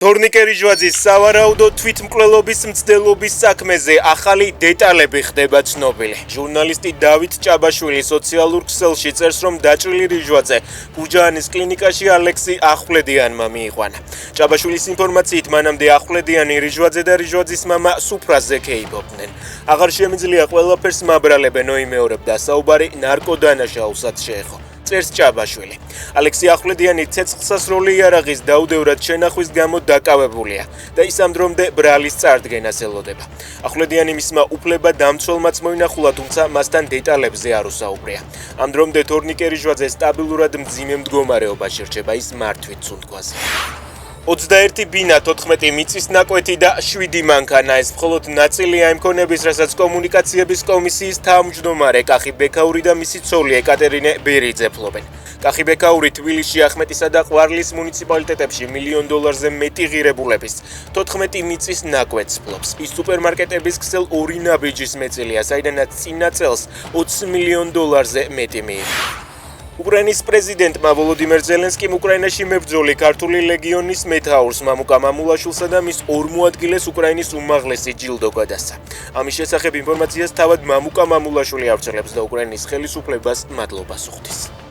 Tornike Rijvadzis სავარაუდო თვითმკვლელობის მცდელობის საქმეზე ახალი დეტალები ხდება ცნობილი. ჟურნალისტი დავით ჭაბაშვილი სოციალურ ქსელში წერს, რომ დაჭრილი რიჟვაძე გურჯაანის კლინიკაში ალექსი ახვლედიანმა მიიყვანა. ჭაბაშვილის ინფორმაციით, მანამდე ახვლედიანი რიჟვაძე და რიჟვაძის მამა სუფრაზე ქეიბობდნენ. აღარ შემიძლია ყველაფერს მაბრალებენ, იმეორებდა საუბარი ნარკოდანაშაუსაც შეეხო. წერს ჭაბაშვილი. ალექსი ახვლედიანი ცეცხლსასროლი იარაღის დაუდევრად შენახვის გამო დაკავებულია და ის ამ დრომდე ბრალის წარდგენას ელოდება. ახვლედიანი მისმა უფლება დამცველმაც მოინახულა, თუმცა მასთან დეტალებზე არ უსაუბრია. ამ დრომდე თორნიკე რიჟვაძე სტაბილურად მძიმე მდგომარეობაში რჩება, ის მართვით სუნთქვაზე. 21 ბინა, 14 მიწის ნაკვეთი და 7 მანქანა. ეს მხოლოდ ნაწილია იმ ქონების, რასაც კომუნიკაციების კომისიის თავმჯდომარე კახი ბექაური და მისი ცოლი ეკატერინე ბერიძე ფლობენ. კახი ბექაური თბილისში, ახმეტისა და ყვარლის მუნიციპალიტეტებში $1 მილიონზე მეტი ღირებულების 14 მიწის ნაკვეთს ფლობს. ის სუპერმარკეტების ქსელ 2 ნაბიჯის მეწელია, საიდანაც წინა წელს $20 მილიონზე მეტი მიიღო. უკრაინის პრეზიდენტმა ვოლოდიმერ ზელენსკიმ უკრაინაში მებრძოლი ქართული ლეგიონის მეთაურს მამუკა მამულაშვილსა და მის 2 მოადგილეს უკრაინის უმაღლესი ჯილდო გადასცა. ამის შესახებ ინფორმაციას თავად მამუკა მამულაშვილი ავრცელებს და უკრაინის ხელისუფლებას მადლობას უხდის.